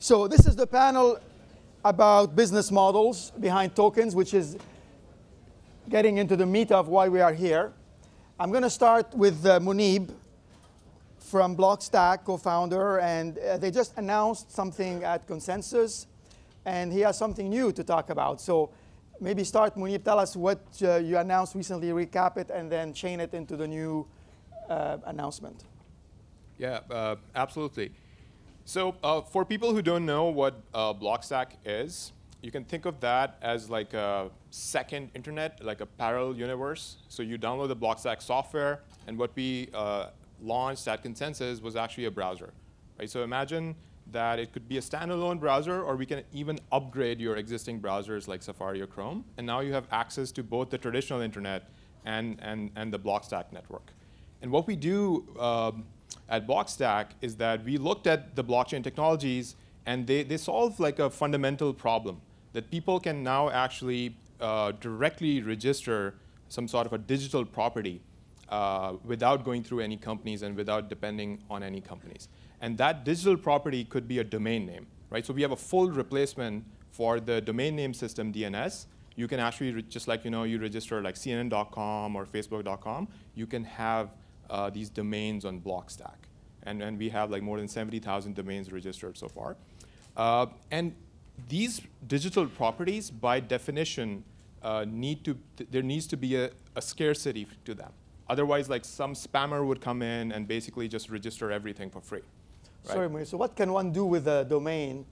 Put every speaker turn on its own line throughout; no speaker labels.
So this is the panel about business models behind tokens, which is getting into the meat of why we are here. I'm going to start with Munib from Blockstack, co-founder, and they just announced something at Consensus, and he has something new to talk about. So maybe start, Munib, tell us what you announced recently, recap it, and then chain it into the new announcement.
Yeah, absolutely. So for people who don't know what Blockstack is, you can think of that as like a second internet, like a parallel universe. So you download the Blockstack software, and what we launched at Consensus was actually a browser. Right? So imagine that it could be a standalone browser, or we can even upgrade your existing browsers like Safari or Chrome. And now you have access to both the traditional internet and the Blockstack network. And what we do at Blockstack is that we looked at the blockchain technologies, and they solve like a fundamental problem that people can now actually directly register some sort of a digital property without going through any companies and without depending on any companies. And that digital property could be a domain name, right? So we have a full replacement for the domain name system, DNS. You can actually, just like you register like CNN.com or Facebook.com, you can have these domains on Blockstack. And we have like more than 70,000 domains registered so far. And these digital properties, by definition, there needs to be a scarcity to them. Otherwise, like some spammer would come in and basically just register everything for free. Right?
Sorry, Munib, so what can one do with a domain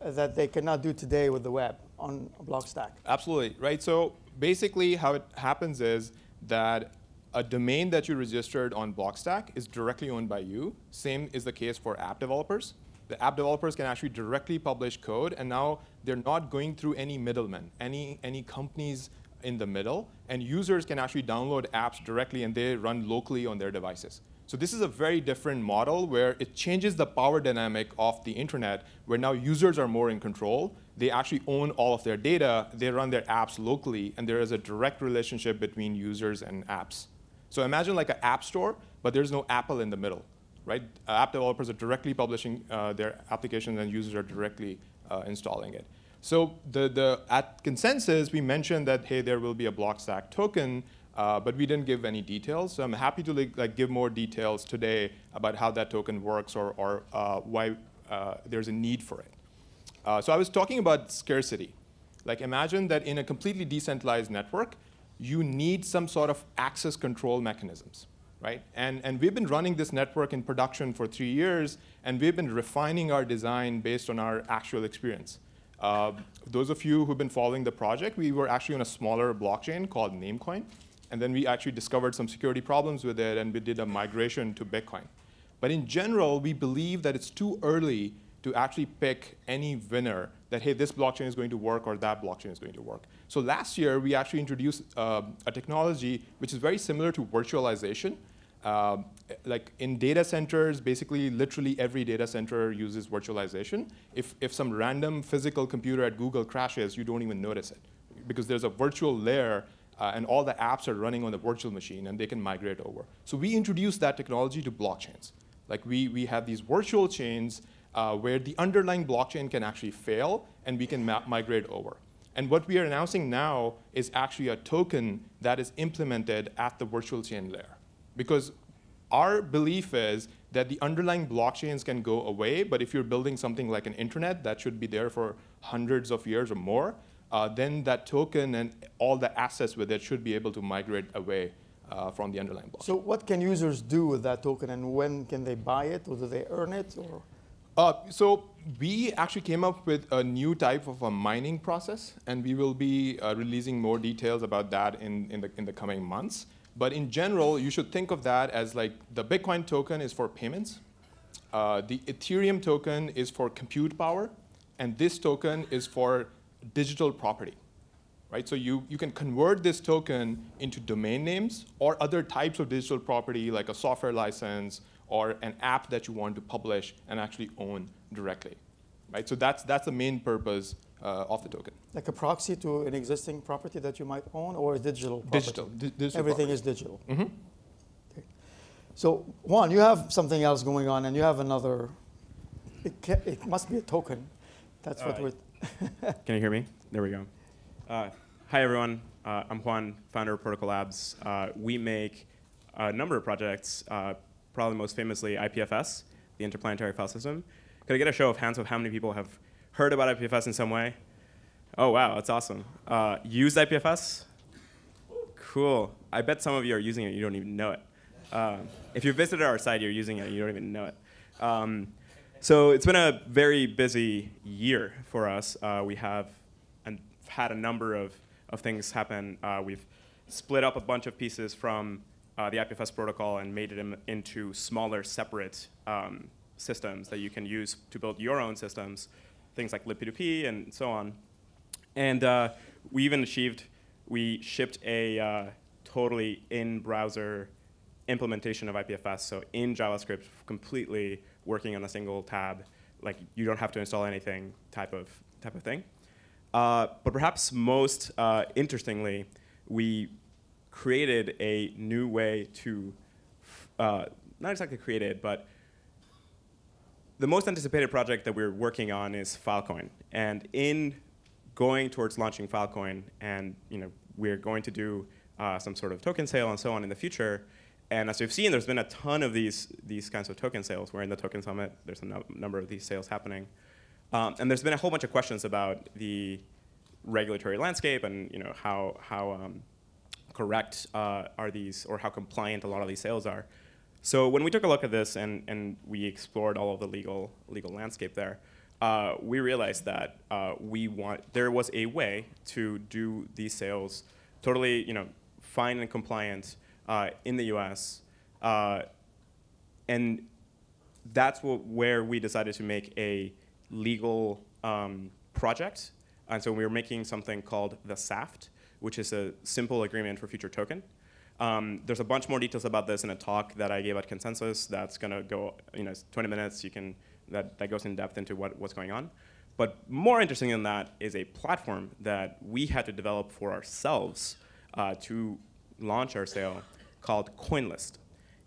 that they cannot do today with the web on Blockstack?
Absolutely, right? So basically how it happens is that a domain that you registered on Blockstack is directly owned by you. Same is the case for app developers. The app developers can actually directly publish code, and now they're not going through any middlemen, any companies in the middle, and users can actually download apps directly, and they run locally on their devices. So this is a very different model where it changes the power dynamic of the internet, where now users are more in control. They actually own all of their data. They run their apps locally, and there is a direct relationship between users and apps. So imagine like an app store, but there's no Apple in the middle, right? App developers are directly publishing their applications, and users are directly installing it. So at Consensus, we mentioned that, hey, there will be a Blockstack token, but we didn't give any details. So I'm happy to give more details today about how that token works or why there's a need for it. So I was talking about scarcity. Like imagine that in a completely decentralized network, you need some sort of access control mechanisms, right? And we've been running this network in production for 3 years, and we've been refining our design based on our actual experience. Those of you who've been following the project, we were actually on a smaller blockchain called Namecoin, and then we actually discovered some security problems with it, and we did a migration to Bitcoin. But in general, we believe that it's too early to actually pick any winner that, hey, this blockchain is going to work or that blockchain is going to work. So last year, we actually introduced a technology which is very similar to virtualization. Like in data centers, basically, literally every data center uses virtualization. If some random physical computer at Google crashes, you don't even notice it, because there's a virtual layer, and all the apps are running on the virtual machine, and they can migrate over. So we introduced that technology to blockchains. Like we have these virtual chains where the underlying blockchain can actually fail, and we can migrate over. And what we are announcing now is actually a token that is implemented at the virtual chain layer. Because our belief is that the underlying blockchains can go away, but if you're building something like an internet that should be there for hundreds of years or more, then that token and all the assets with it should be able to migrate away from the underlying blockchain.
So what can users do with that token, and when can they buy it, or do they earn it? Or?
So we actually came up with a new type of a mining process, and we will be releasing more details about that in the coming months. But in general, you should think of that as like the Bitcoin token is for payments. The Ethereum token is for compute power, and this token is for digital property. Right? So you can convert this token into domain names or other types of digital property, like a software license or an app that you want to publish and actually own directly. Right? So that's the main purpose of the token.
Like a proxy to an existing property that you might own, or a digital property?
Digital
Everything
property.
is digital.
Mm-hmm.
Okay. So Juan, you have something else going on, and you have another It must be a token. That's what we're...
Can you hear me? There we go. Hi, everyone. I'm Juan, founder of Protocol Labs. We make a number of projects, probably most famously IPFS, the Interplanetary File System. Could I get a show of hands of how many people have heard about IPFS in some way? Oh, wow, that's awesome. Used IPFS? Cool. I bet some of you are using it, you don't even know it. If you visited our site, you're using it, you don't even know it. So it's been a very busy year for us. We have had a number of things happen. We've split up a bunch of pieces from the IPFS protocol and made it into smaller, separate systems that you can use to build your own systems, things like libp2p and so on. And we even shipped a totally in-browser implementation of IPFS, so in JavaScript, completely working on a single tab, like you don't have to install anything type of thing. But perhaps most interestingly, we created a new way to, not exactly created, but the most anticipated project that we're working on is filecoin. And in going towards launching filecoin, and we're going to do some sort of token sale and so on in the future. And as you've seen, there's been a ton of these kinds of token sales. We're in the Token Summit. There's a number of these sales happening. And there's been a whole bunch of questions about the regulatory landscape and how correct are these, or how compliant a lot of these sales are. So when we took a look at this and we explored all of the legal landscape there, we realized that there was a way to do these sales totally fine and compliant in the US. And that's where we decided to make a legal project. And so we were making something called the SAFT, which is a simple agreement for future token. There's a bunch more details about this in a talk that I gave at Consensus that's going to go 20 minutes. That goes in depth into what's going on. But more interesting than that is a platform that we had to develop for ourselves to launch our sale called CoinList.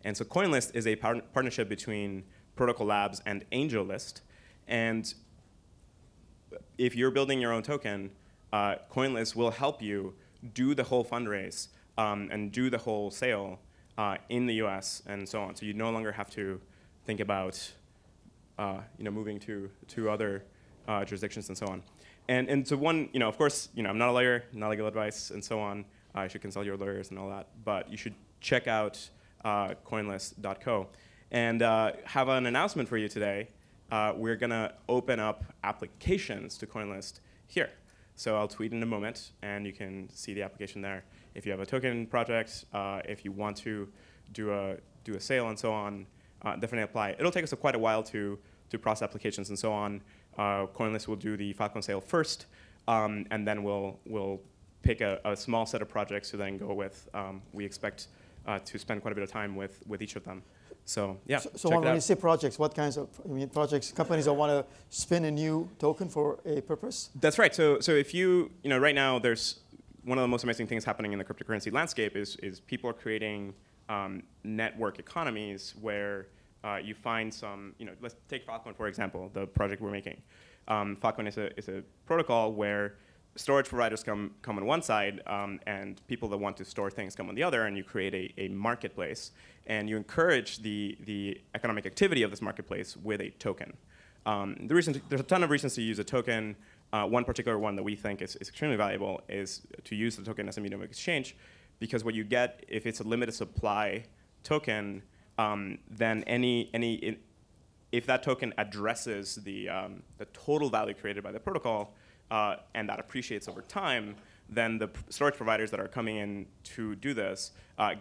And so CoinList is a partnership between Protocol Labs and AngelList. And if you're building your own token, CoinList will help you do the whole fundraise and do the whole sale in the US and so on. So you no longer have to think about moving to other jurisdictions and so on. And so of course, I'm not a lawyer, not legal advice and so on. You should consult your lawyers and all that. But you should check out coinlist.co. And have an announcement for you today. We're going to open up applications to CoinList here. So I'll tweet in a moment, and you can see the application there. If you have a token project, if you want to do a sale and so on, definitely apply. It'll take us quite a while to process applications and so on. CoinList will do the filecoin sale first, and then we'll pick a small set of projects to then go with. We expect to spend quite a bit of time with each of them. So yeah.
So when you say projects, what kinds of projects? Companies that want to spin a new token for a purpose?
That's right. So if right now there's one of the most amazing things happening in the cryptocurrency landscape is people are creating network economies where you find some, let's take Filecoin for example, the project we're making. Filecoin is a protocol where storage providers come on one side, and people that want to store things come on the other, and you create a marketplace, and you encourage the economic activity of this marketplace with a token. There's a ton of reasons to use a token. One particular one that we think is extremely valuable is to use the token as a medium of exchange, because what you get, if it's a limited supply token, then if that token addresses the total value created by the protocol, and that appreciates over time, then the storage providers that are coming in to do this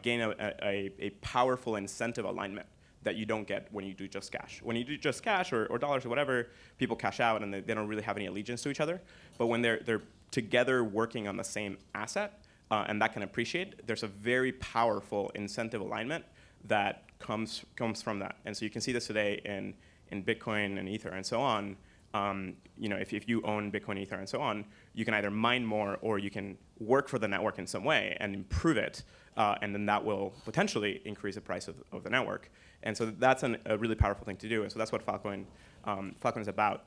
gain a powerful incentive alignment that you don't get when you do just cash. When you do just cash or dollars or whatever, people cash out and they don't really have any allegiance to each other. But when they're together working on the same asset and that can appreciate, there's a very powerful incentive alignment that comes from that. And so you can see this today in Bitcoin and Ether and so on. If you own Bitcoin, Ether, and so on, you can either mine more or you can work for the network in some way and improve it, and then that will potentially increase the price of the network. And so that's a really powerful thing to do, and so that's what Filecoin filecoin is about.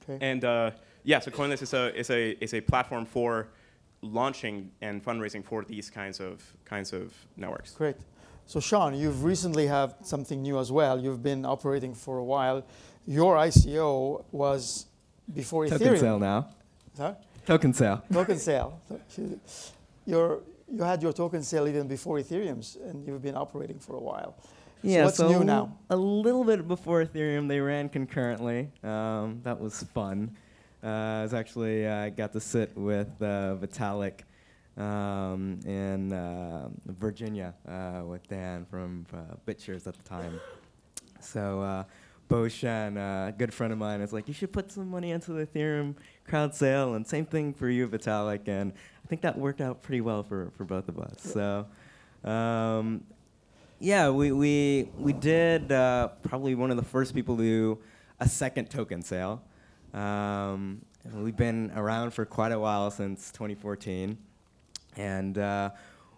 Okay.
And yeah, so CoinList is a platform for launching and fundraising for these kinds of networks.
Great. So Sean, you've recently have something new as well. You've been operating for a while. Your ICO was before Ethereum.
Token sale now.
Sorry?
Token sale.
Token sale. You had your token sale even before Ethereum's, and you've been operating for a while.
Yeah,
so what's new now?
A little bit before Ethereum, they ran concurrently. That was fun. I was actually got to sit with Vitalik in Virginia with Dan from BitShares at the time. So Boshan, a good friend of mine, is like, you should put some money into the Ethereum crowd sale, and same thing for you, Vitalik. And I think that worked out pretty well for both of us. So. Yeah, we did probably one of the first people to do a second token sale. We've been around for quite a while, since 2014. And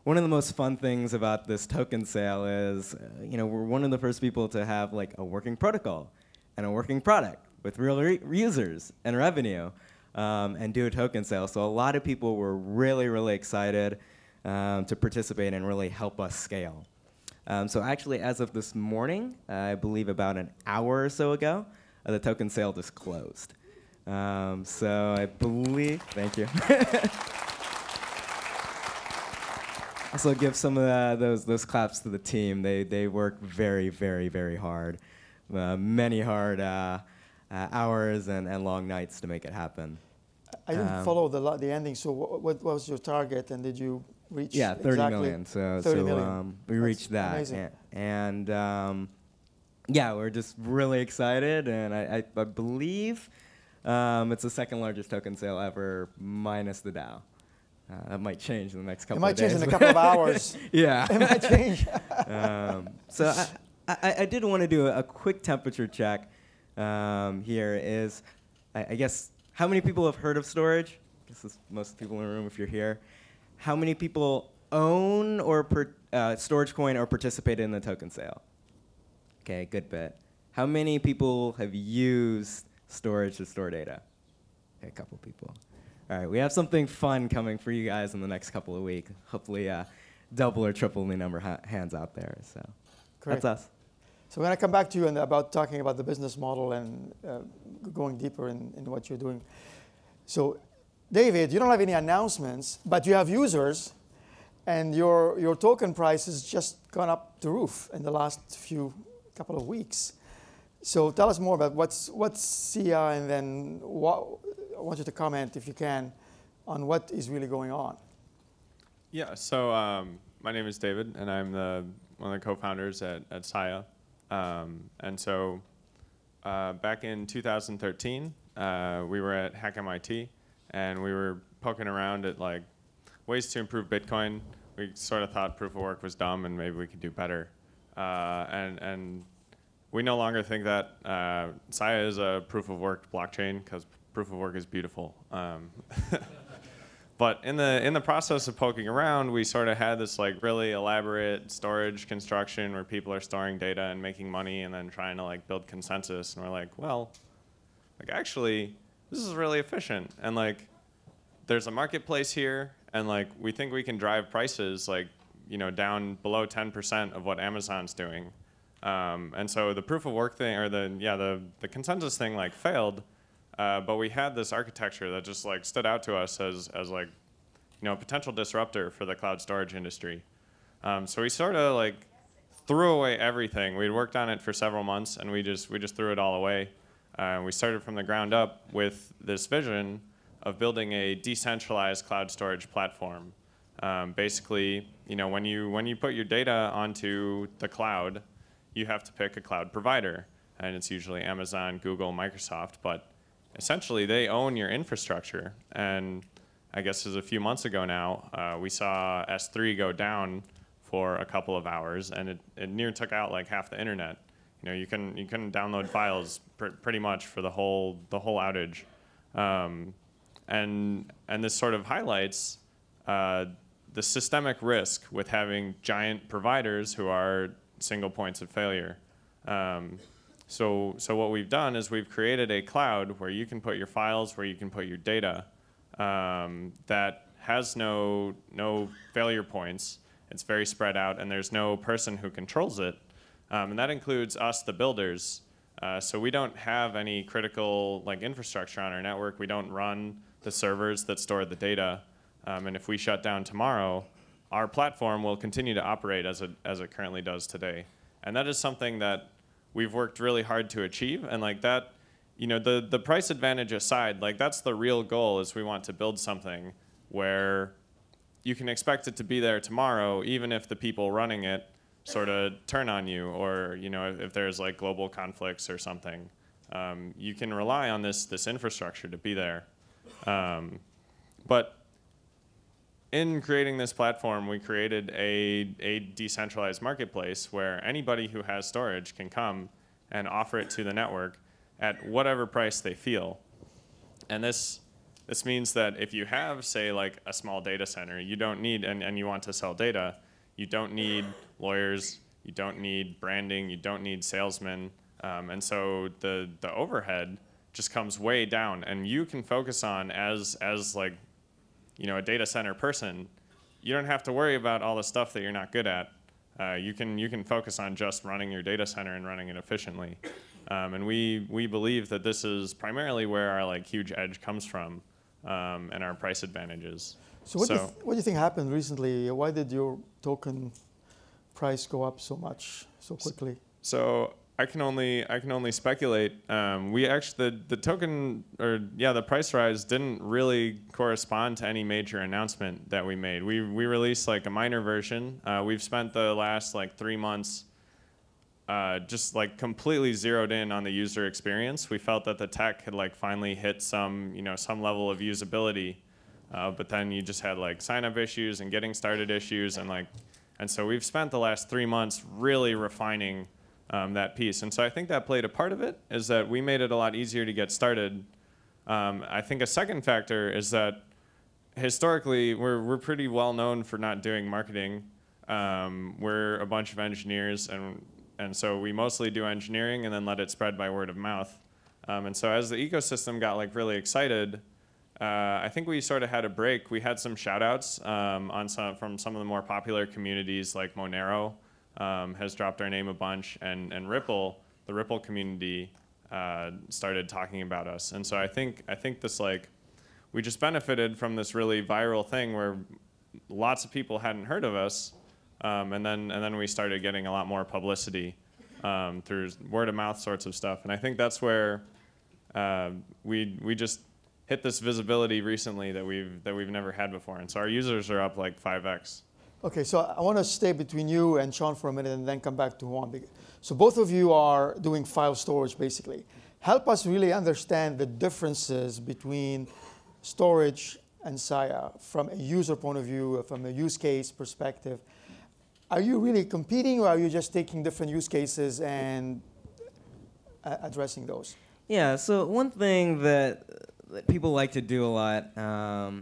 one of the most fun things about this token sale is, we're one of the first people to have like a working protocol and a working product with real users and revenue, and do a token sale. So a lot of people were really, really excited to participate and really help us scale. So actually, as of this morning, I believe about an hour or so ago, the token sale just closed. So I believe, thank you. Also give some of those claps to the team. They work very, very, very hard. Many hard hours and long nights to make it happen.
I didn't follow the ending, so what was your target, and did you reach?
Yeah, 30 million. So
30 million.
We reached that.
Amazing.
And yeah, we're just really excited, and I believe it's the second largest token sale ever, minus the DAO. That might change in the next couple of days.
It might change in a couple of hours.
Yeah.
It might change.
So I did want to do a quick temperature check here. Is I guess, how many people have heard of storage? This is most people in the room if you're here. How many people own or storage coin or participated in the token sale? Okay, good bit. How many people have used storage to store data? Okay, a couple people. All right, we have something fun coming for you guys in the next couple of weeks. Hopefully double or triple the number of hands out there. So
Correct.
That's us.
So we're going to come back to you about talking about the business model and going deeper in what you're doing. So David, you don't have any announcements, but you have users, and your token price has just gone up the roof in the last couple of weeks. So tell us more about what's SIA, and then I want you to comment, if you can, on what is really going on.
Yeah, so my name is David, and I'm one of the co-founders at SIA. And so back in 2013, we were at Hack MIT, and we were poking around at like ways to improve Bitcoin. We sort of thought proof of work was dumb, and maybe we could do better. And we no longer think that SIA is a proof of work blockchain, because proof of work is beautiful. But in the process of poking around, we sort of had this like really elaborate storage construction where people are storing data and making money and then trying to like build consensus. And we're like, well, like actually, this is really efficient. And like, there's a marketplace here, and like we think we can drive prices like down below 10% of what Amazon's doing. And so the proof of work thing, or the consensus thing, like failed. But we had this architecture that just like stood out to us as like, a potential disruptor for the cloud storage industry. So we sort of like threw away everything. We'd worked on it for several months, and we just threw it all away. We started from the ground up with this vision of building a decentralized cloud storage platform. Basically, when you put your data onto the cloud, you have to pick a cloud provider, and it's usually Amazon, Google, Microsoft, but essentially, they own your infrastructure. And I guess it was a few months ago now, we saw S3 go down for a couple of hours, and it near took out like half the internet. You couldn't download files pretty much for the whole outage. And this sort of highlights the systemic risk with having giant providers who are single points of failure. So what we've done is we've created a cloud where you can put your files, where you can put your data, that has no failure points. It's very spread out, and there's no person who controls it. And that includes us, the builders. So we don't have any critical infrastructure on our network. We don't run the servers that store the data. And if we shut down tomorrow, our platform will continue to operate as it currently does today. And that is something that we've worked really hard to achieve. And that, the price advantage aside, that's the real goal, is we want to build something where you can expect it to be there tomorrow, even if the people running it sort of turn on you, or if there's global conflicts or something. You can rely on this infrastructure to be there. But in creating this platform, we created a decentralized marketplace where anybody who has storage can come and offer it to the network at whatever price they feel. And this means that if you have, say, a small data center, you don't need, and you want to sell data, you don't need lawyers, you don't need branding, you don't need salesmen. And so the overhead just comes way down, and you can focus on as a data center person, you don't have to worry about all the stuff that you're not good at. You can focus on just running your data center and running it efficiently. And we believe that this is primarily where our huge edge comes from, and our price advantages.
So what do you think happened recently? Why did your token price go up so much so quickly?
So I can only speculate. We actually the token, or the price rise didn't really correspond to any major announcement that we made. We released a minor version. We've spent the last 3 months just completely zeroed in on the user experience. We felt that the tech had finally hit some level of usability, but then you just had sign up issues and getting started issues, and so we've spent the last 3 months really refining that piece. And so I think that played a part of it, is that we made it a lot easier to get started. I think a second factor is that historically we're pretty well known for not doing marketing. We're a bunch of engineers, and so we mostly do engineering and then let it spread by word of mouth. And so as the ecosystem got really excited, I think we sort of had a break. We had some shout outs from some of the more popular communities, like Monero has dropped our name a bunch, and Ripple, the Ripple community, started talking about us. And so I think this we just benefited from this really viral thing where lots of people hadn't heard of us, and then we started getting a lot more publicity through word of mouth sorts of stuff. And I think that's where we just hit this visibility recently that we've never had before. And so our users are up 5x.
Okay, so I want to stay between you and Sean for a minute and then come back to Juan. So both of you are doing file storage, basically. Help us really understand the differences between storage and SIA from a user point of view, from a use case perspective. Are you really competing, or are you just taking different use cases and addressing those?
Yeah, so one thing that people like to do a lot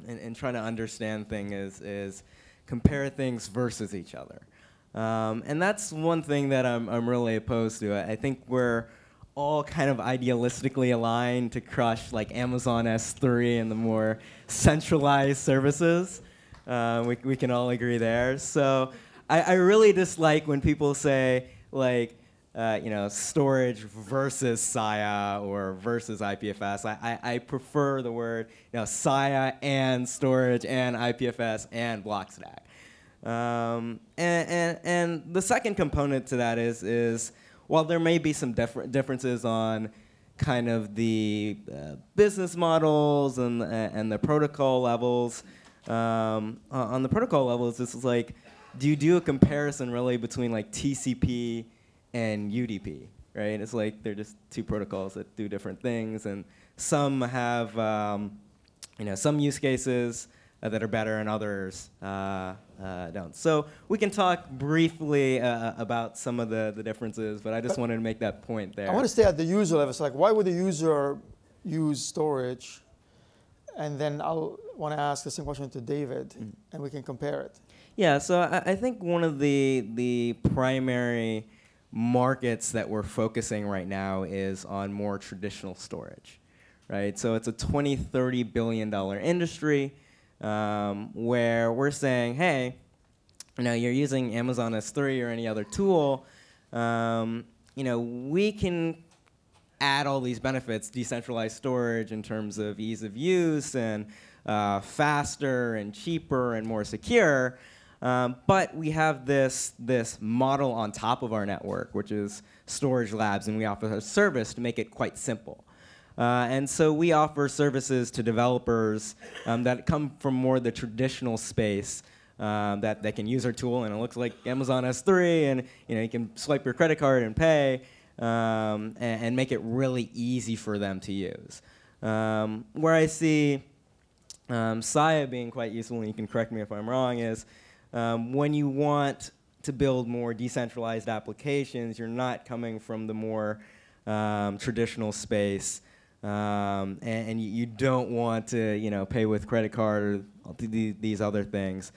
in trying to understand things is compare things versus each other. And that's one thing that I'm really opposed to. I think we're all kind of idealistically aligned to crush Amazon S3 and the more centralized services. We can all agree there. So I really dislike when people say storage versus SIA or versus IPFS. I prefer the word SIA and storage and IPFS and block stack. And the second component to that is while there may be some differences on kind of the business models and the protocol levels, on the protocol levels, this is do you do a comparison really between TCP and UDP, right? It's they're just two protocols that do different things, and some have some use cases that are better and others don't. So we can talk briefly about some of the differences, but I just wanted to make that point there.
I want to stay at the user level. So why would the user use storage? And then I'll want to ask the same question to David, and we can compare it.
Yeah, so I think one of the primary markets that we're focusing right now is on more traditional storage, right? So it's a $20–30 billion industry where we're saying, hey, you're using Amazon S3 or any other tool, we can add all these benefits, decentralized storage in terms of ease of use and faster and cheaper and more secure. But we have this model on top of our network, which is Storage Labs, and we offer a service to make it quite simple. And so we offer services to developers that come from more the traditional space that they can use our tool, and it looks like Amazon S3, and you can swipe your credit card and pay, and make it really easy for them to use. Where I see Saya being quite useful, and you can correct me if I'm wrong, is when you want to build more decentralized applications, you're not coming from the more traditional space, and you don't want to pay with credit card or these other things.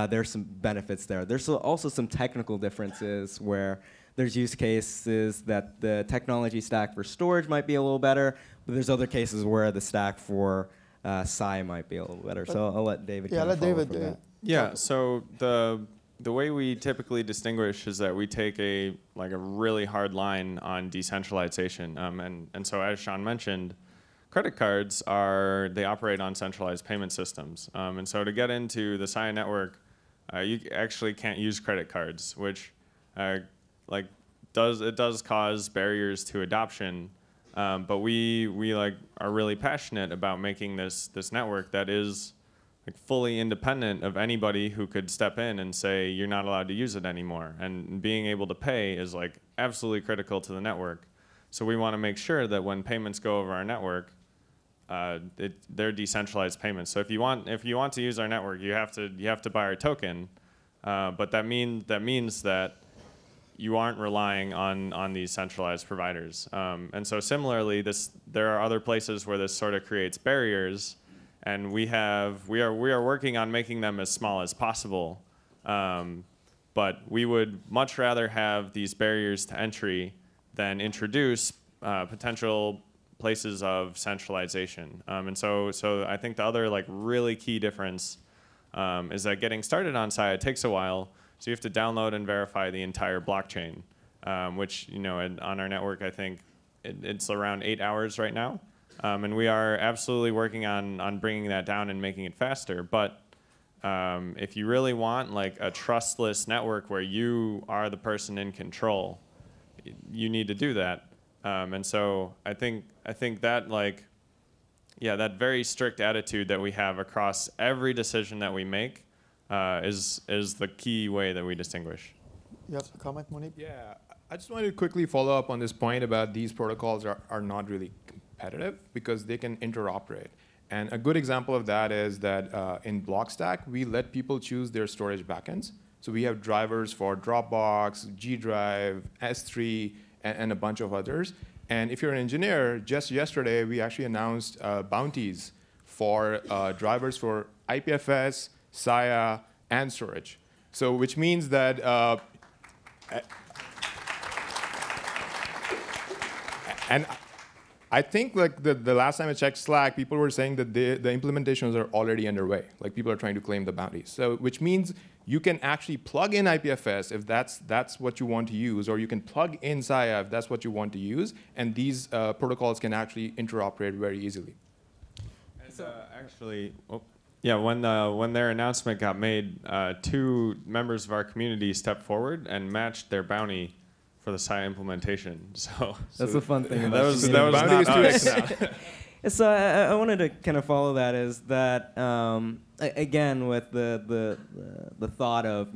There's some benefits there. There's also some technical differences where there's use cases that the technology stack for storage might be a little better, but there's other cases where the stack for Sai might be a little better. So I'll let David.
Yeah, let David.
Yeah. So the way we typically distinguish is that we take a really hard line on decentralization, and so as Sean mentioned, credit cards they operate on centralized payment systems, and so to get into the Sai network, you actually can't use credit cards, which does cause barriers to adoption. But we are really passionate about making this network that is fully independent of anybody who could step in and say you're not allowed to use it anymore. And being able to pay is absolutely critical to the network. So we want to make sure that when payments go over our network, they're decentralized payments. So if you want to use our network, you have to buy our token. But that means that you aren't relying on these centralized providers. And so similarly, there are other places where this sort of creates barriers, and we are working on making them as small as possible. But we would much rather have these barriers to entry than introduce potential places of centralization. And so I think the other really key difference is that getting started on Sai takes a while. So you have to download and verify the entire blockchain, which on our network I think it's around 8 hours right now. And we are absolutely working on bringing that down and making it faster. But if you really want a trustless network where you are the person in control, you need to do that. And so I think that that very strict attitude that we have across every decision that we make is the key way that we distinguish.
You have a comment, Munib?
Yeah, I just wanted to quickly follow up on this point about these protocols are not really competitive because they can interoperate. And a good example of that is that in Blockstack, we let people choose their storage backends. So we have drivers for Dropbox, G Drive, S3, and a bunch of others. And if you're an engineer, just yesterday, we actually announced bounties for drivers for IPFS, Saya, and storage. So which means that and I think the last time I checked Slack, people were saying that the implementations are already underway. People are trying to claim the bounties. So which means you can actually plug in IPFS if that's what you want to use, or you can plug in Saya if that's what you want to use, and these protocols can actually interoperate very easily.
And actually, when their announcement got made, 2 members of our community stepped forward and matched their bounty for the Saya implementation. So
that's the fun thing about
that was not us.
So I wanted to kind of follow that is that again with the thought of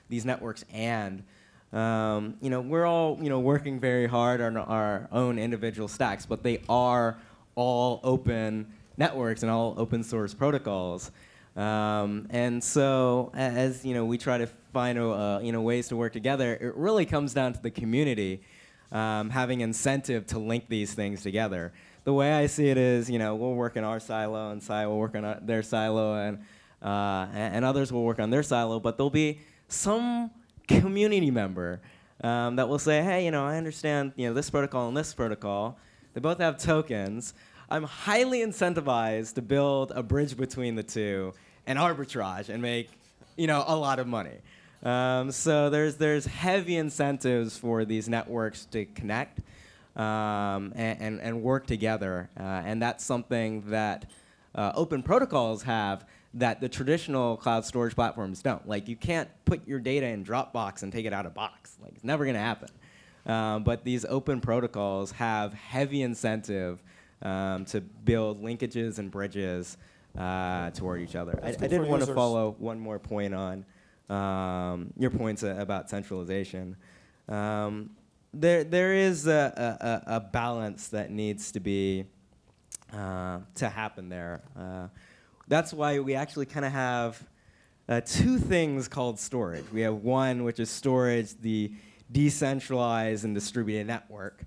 these networks and we're all working very hard on our own individual stacks, but they are all open networks and all open source protocols. And so as we try to find ways to work together, it really comes down to the community having incentive to link these things together. The way I see it is, we'll work in our silo, and Sai will work on their silo, and others will work on their silo. But there'll be some community member that will say, hey, I understand this protocol and this protocol. They both have tokens. I'm highly incentivized to build a bridge between the two and arbitrage and make a lot of money. So there's heavy incentives for these networks to connect and work together. And that's something that open protocols have that the traditional cloud storage platforms don't. Like, you can't put your data in Dropbox and take it out of box. Like, it's never going to happen. But these open protocols have heavy incentive to build linkages and bridges toward each other. I did want to follow one more point on your points about centralization. There is a balance that needs to be to happen there. That's why we actually kind of have two things called storage. We have one, which is storage, the decentralized and distributed network.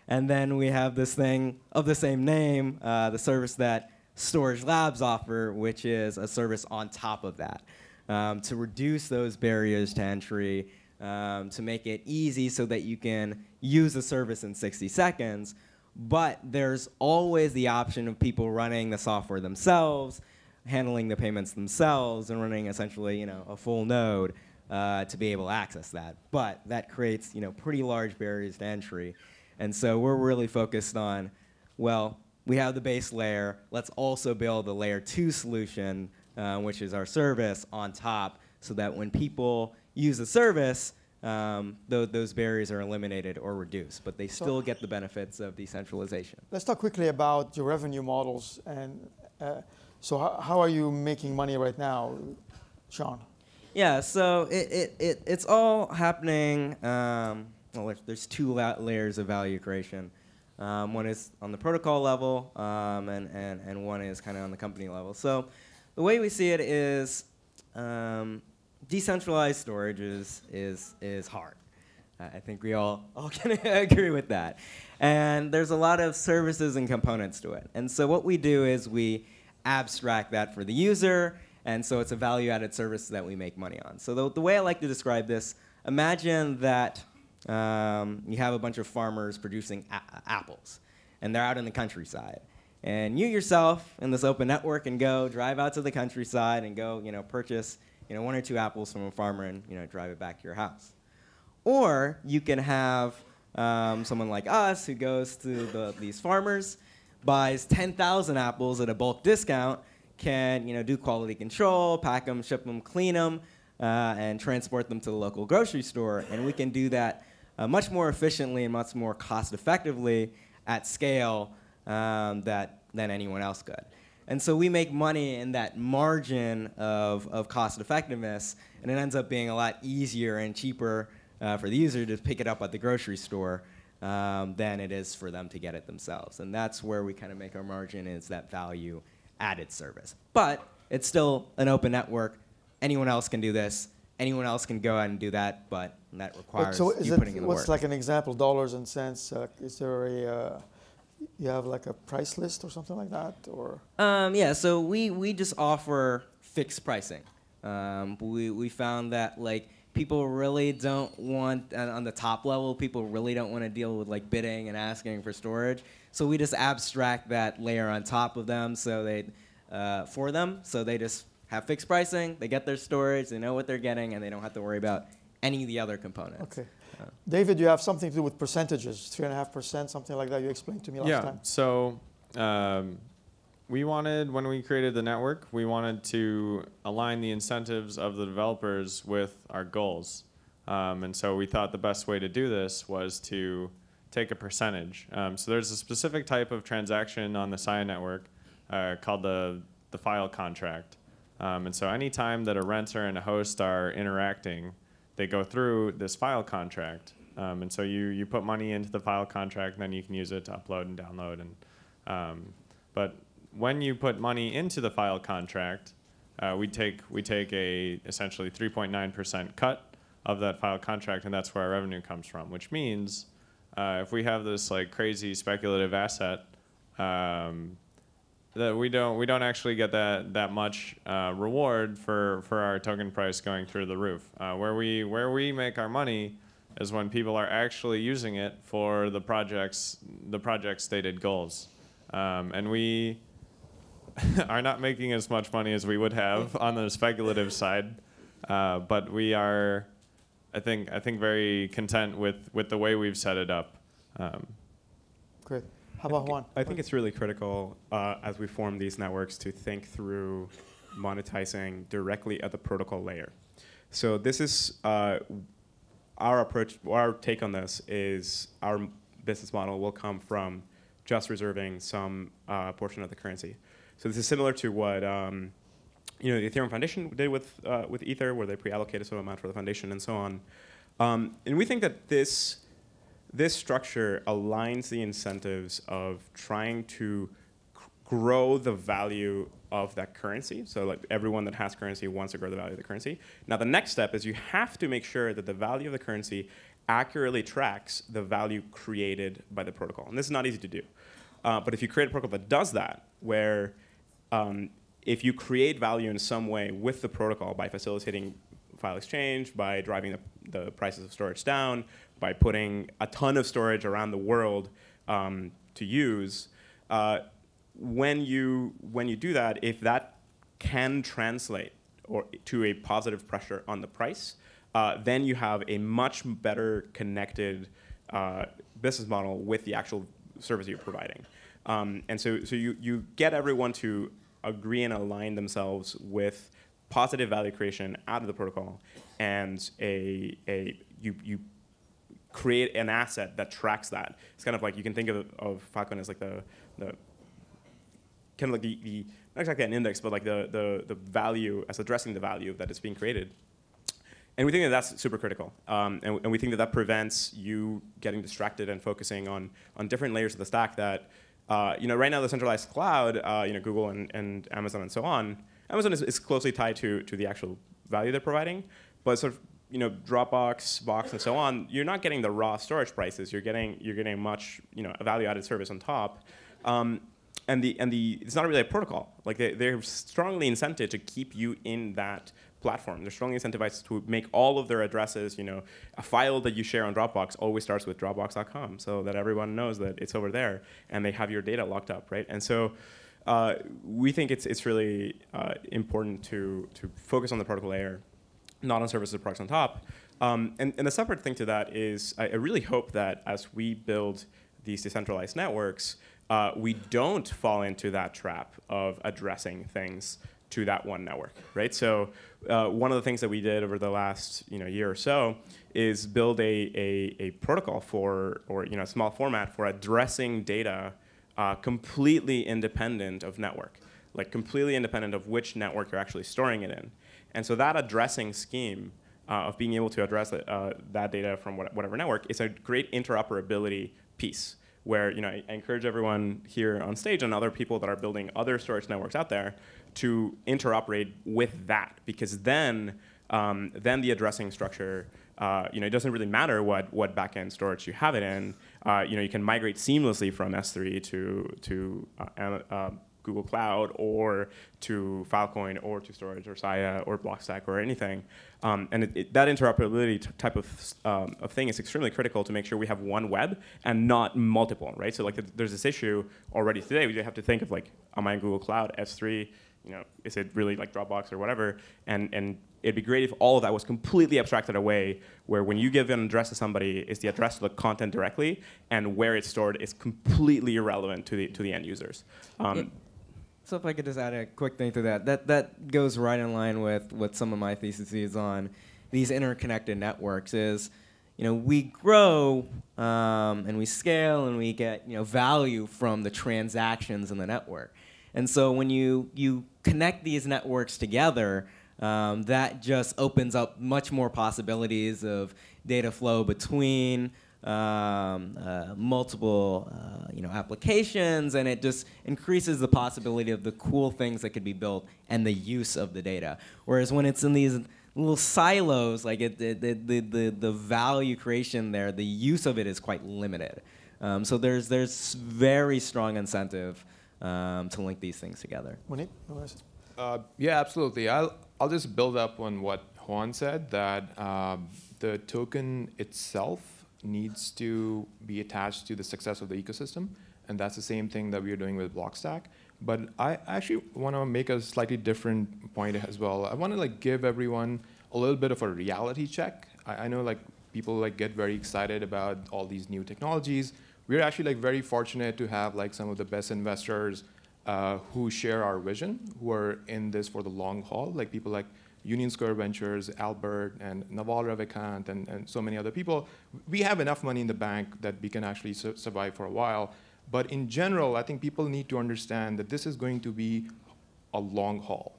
And then we have this thing of the same name, the service that Storage Labs offer, which is a service on top of that, to reduce those barriers to entry, to make it easy so that you can use the service in 60 seconds. But there's always the option of people running the software themselves, handling the payments themselves, and running essentially a full node to be able to access that. But that creates pretty large barriers to entry. And so we're really focused on, well, we have the base layer. Let's also build a layer 2 solution, which is our service, on top, so that when people use the service, those barriers are eliminated or reduced, but they still get the benefits of decentralization.
Let's talk quickly about your revenue models. And so how are you making money right now, Sean?
Yeah, so it's all happening. Well, there's two layers of value creation. One is on the protocol level, and one is kind of on the company level. So the way we see it is decentralized storage is hard. I think we all can agree with that. And there's a lot of services and components to it. And so what we do is we abstract that for the user, and so it's a value-added service that we make money on. So the way I like to describe this, imagine that you have a bunch of farmers producing apples, and they're out in the countryside. And you yourself in this open network can go drive out to the countryside and go purchase 1 or 2 apples from a farmer and drive it back to your house. Or you can have someone like us who goes to these farmers, buys 10,000 apples at a bulk discount, can do quality control, pack them, ship them, clean them, and transport them to the local grocery store. And we can do that much more efficiently and much more cost effectively at scale than anyone else could. And so we make money in that margin of cost effectiveness, and it ends up being a lot easier and cheaper for the user to pick it up at the grocery store than it is for them to get it themselves. And that's where we kind of make our margin, is that value added service. But it's still an open network. Anyone else can do this. Anyone else can go ahead and do that, but that requires you putting in the work.
What's like an example, dollars and cents? Is there you have like a price list or something like that, or?
Yeah, so we just offer fixed pricing. We found that people really don't want, on the top level, people really don't want to deal with bidding and asking for storage. So we just abstract that layer on top of them, so for them. So they just have fixed pricing. They get their storage. They know what they're getting, and they don't have to worry about any of the other components.
Okay. David, you have something to do with percentages, 3.5%, something like that. You explained to me last time.
So we wanted, when we created the network, we wanted to align the incentives of the developers with our goals. And so we thought the best way to do this was to take a percentage. So there's a specific type of transaction on the SIA network called the file contract. And so any time that a renter and a host are interacting, they go through this file contract. And so you put money into the file contract, and then you can use it to upload and download. But when you put money into the file contract, we take a essentially 3.9% cut of that file contract, and that's where our revenue comes from. Which means if we have this crazy speculative asset, that we don't actually get that much reward for our token price going through the roof. Where we make our money is when people are actually using it for the project's stated goals. And we are not making as much money as we would have on the speculative side, but we are, I think, very content with the way we've set it up.
Great. How about Juan?
I think it's really critical as we form these networks to think through monetizing directly at the protocol layer. So this is our approach, our take on this is our business model will come from just reserving some portion of the currency. So this is similar to what the Ethereum Foundation did with Ether, where they pre-allocated some amount for the foundation and so on. And we think that this structure aligns the incentives of trying to grow the value of that currency. So like everyone that has currency wants to grow the value of the currency. Now the next step is you have to make sure that the value of the currency accurately tracks the value created by the protocol. And this is not easy to do. But if you create a protocol that does that, where if you create value in some way with the protocol by facilitating file exchange, by driving the prices of storage down, by putting a ton of storage around the world to use, when you do that, if that can translate to a positive pressure on the price, then you have a much better connected business model with the actual service you're providing. And so you get everyone to agree and align themselves with positive value creation out of the protocol, and you create an asset that tracks that. It's kind of like you can think of filecoin as like the kind of like the not exactly an index, but like the value as addressing the value that is being created. And we think that that's super critical. And we think that prevents you getting distracted and focusing on different layers of the stack that, right now the centralized cloud, Google and Amazon and so on, Amazon is closely tied to the actual value they're providing. But sort of, Dropbox, Box, and so on, you're not getting the raw storage prices. You're getting much, a value-added service on top. And it's not really a protocol. Like they're strongly incented to keep you in that platform. They're strongly incentivized to make all of their addresses, a file that you share on Dropbox always starts with dropbox.com, so that everyone knows that it's over there, and they have your data locked up, right? And so we think it's really important to focus on the protocol layer, not on services or products on top. And the separate thing to that is I really hope that as we build these decentralized networks, we don't fall into that trap of addressing things to that one network, right? So one of the things that we did over the last year or so is build a protocol or a small format for addressing data completely independent of network, like completely independent of which network you're actually storing it in. And so that addressing scheme of being able to address that data from whatever network is a great interoperability piece, where I encourage everyone here on stage and other people that are building other storage networks out there to interoperate with that, because then the addressing structure, it doesn't really matter what backend storage you have it in. You can migrate seamlessly from S3 to Google Cloud or to Filecoin or to storage or Saya or Blockstack or anything. And that interoperability type of thing is extremely critical to make sure we have one web and not multiple, right? So like there's this issue already today. We have to think of like, am I in Google Cloud, S3? Is it really like Dropbox or whatever? And it'd be great if all of that was completely abstracted away, where when you give an address to somebody, it's the address to the content directly, and where it's stored is completely irrelevant to the end users.
So if I could just add a quick thing to that goes right in line with what some of my theses on these interconnected networks is, we grow and we scale and we get value from the transactions in the network. And so when you connect these networks together, that just opens up much more possibilities of data flow between multiple applications, and it just increases the possibility of the cool things that could be built and the use of the data. Whereas when it's in these little silos, like the value creation there, the use of it is quite limited. So there's very strong incentive to link these things together.
Munib?
Yeah, absolutely. I'll just build up on what Juan said, that the token itself needs to be attached to the success of the ecosystem, and that's the same thing that we are doing with Blockstack. But I actually want to make a slightly different point as well. I want to give everyone a little bit of a reality check. I know people get very excited about all these new technologies. We're actually very fortunate to have some of the best investors who share our vision, who are in this for the long haul, people like Union Square Ventures, Albert, and Naval Ravikant, and so many other people. We have enough money in the bank that we can actually survive for a while. But in general, I think people need to understand that this is going to be a long haul.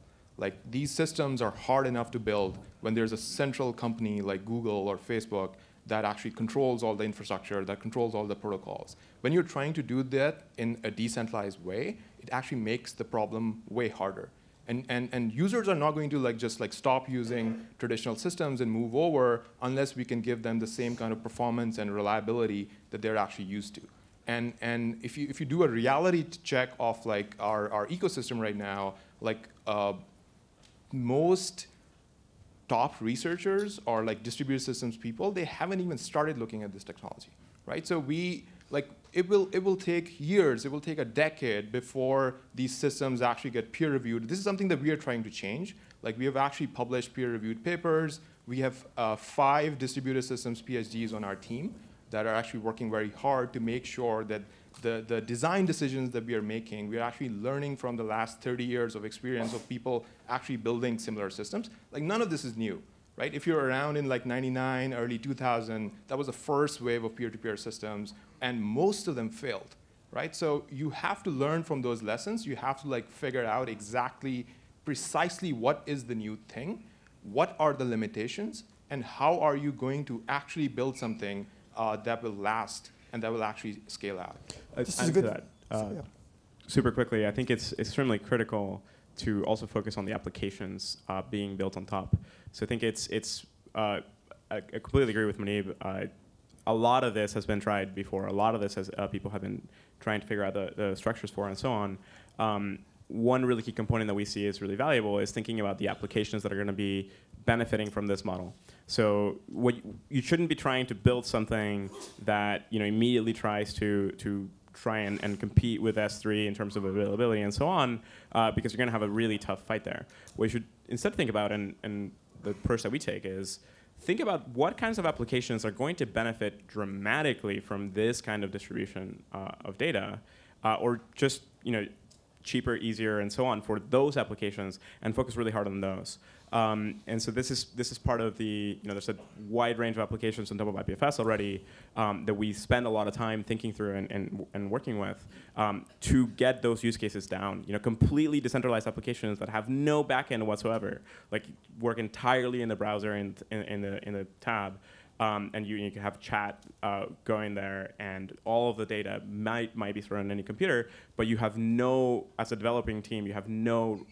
These systems are hard enough to build when there's a central company like Google or Facebook that actually controls all the infrastructure, that controls all the protocols. When you're trying to do that in a decentralized way, it actually makes the problem way harder. And users are not going to just stop using traditional systems and move over unless we can give them the same kind of performance and reliability that they're actually used to. And if you do a reality check of our ecosystem right now, most top researchers or distributed systems people, they haven't even started looking at this technology, right? So it will take years, it will take a decade before these systems actually get peer reviewed. This is something that we are trying to change. We have actually published peer reviewed papers. We have 5 distributed systems PhDs on our team that are actually working very hard to make sure that the design decisions that we are making, we are actually learning from the last 30 years of experience of people actually building similar systems. None of this is new, right? If you're around in 99, early 2000, that was the first wave of peer-to-peer systems, and most of them failed, right? So you have to learn from those lessons. You have to figure out precisely what is the new thing, what are the limitations, and how are you going to actually build something that will last and that will actually scale out.
This is good.
Super quickly, I think it's extremely critical to also focus on the applications being built on top. So I think I completely agree with Munib. A lot of this has been tried before. A lot of this people have been trying to figure out the structures for and so on. One really key component that we see is really valuable is thinking about the applications that are going to be benefiting from this model. So you shouldn't be trying to build something that immediately tries to try and compete with S3 in terms of availability and so on, because you're going to have a really tough fight there. What you should instead think about, and the approach that we take is, think about what kinds of applications are going to benefit dramatically from this kind of distribution of data, or just cheaper, easier, and so on for those applications, and focus really hard on those. And so this is part of the, there's a wide range of applications on top of IPFS already that we spend a lot of time thinking through and working with to get those use cases down. Completely decentralized applications that have no backend whatsoever, work entirely in the browser and in the tab. And you can have chat going there, and all of the data might be thrown on any computer, but you have no, as a developing team, you have no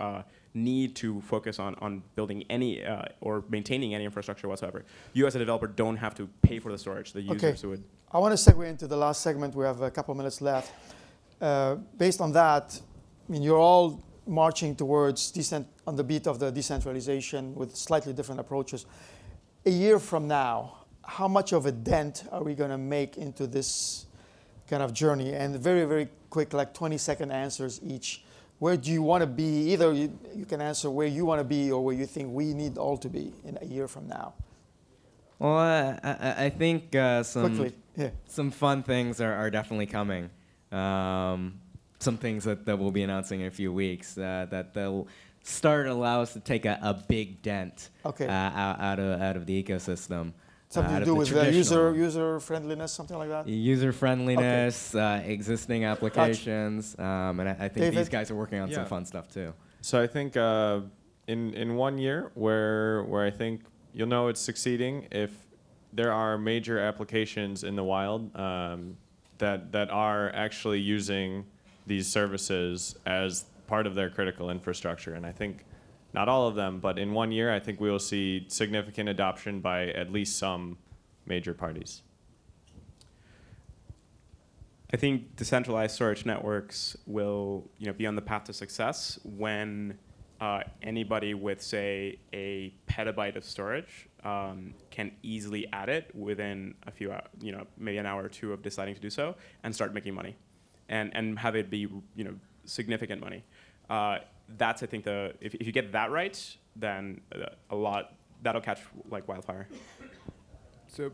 need to focus on building any or maintaining any infrastructure whatsoever. You as a developer don't have to pay for the storage. The users would.
I want to segue into the last segment. We have a couple minutes left. Based on that, you're all marching towards on the beat of the decentralization with slightly different approaches. A year from now, how much of a dent are we going to make into this kind of journey? And very, very quick, 20-second answers each. Where do you want to be? Either you can answer where you want to be or where you think we need all to be in a year from now.
Well, I think some fun things are definitely coming. Some things that we'll be announcing in a few weeks that they'll start allow us to take a big dent out of the ecosystem.
Something to do with user friendliness, something like that?
User friendliness, existing applications, and I think David? These guys are working on some fun stuff too.
So I think in 1 year, where I think you'll know it's succeeding if there are major applications in the wild that are actually using these services as part of their critical infrastructure, and I think. Not all of them, but in 1 year, I think we will see significant adoption by at least some major parties.
I think decentralized storage networks will be on the path to success when anybody with, say, a petabyte of storage can easily add it within a few, maybe an hour or two of deciding to do so, and start making money, and have it be, significant money. That's, I think, if you get that right, then that'll catch like wildfire.
So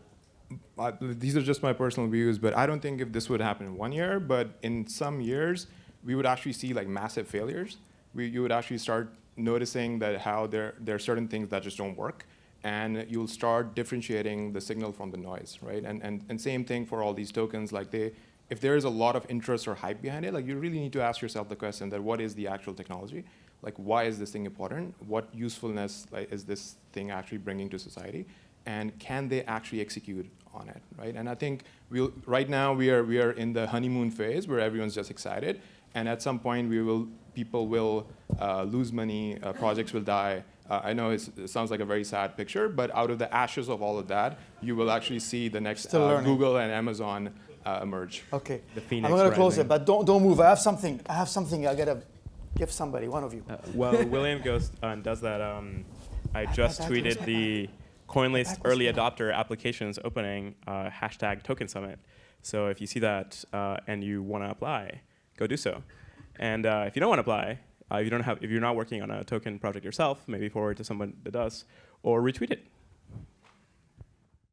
these are just my personal views, but I don't think if this would happen in 1 year, but in some years, we would actually see like massive failures. You would actually start noticing that how there are certain things that just don't work, and you'll start differentiating the signal from the noise, right? And same thing for all these tokens. Like if there is a lot of interest or hype behind it, like you really need to ask yourself the question that what is the actual technology? Like why is this thing important? What usefulness is this thing actually bringing to society? And can they actually execute on it, right? And I think right now we are in the honeymoon phase where everyone's just excited, and at some point people will lose money, projects will die. I know it sounds like a very sad picture, but out of the ashes of all of that, you will actually see the next Google and Amazon emerge.
Okay,
The Phoenix
I'm going to close
rising.
it, but don't move. I have something I got to give somebody, one of you.
Well, William goes and does that. I just tweeted the CoinList early adopter applications opening hashtag Token Summit. So if you see that and you want to apply, go do so. And if you don't want to apply, if you're not working on a token project yourself, maybe forward to someone that does, or retweet it.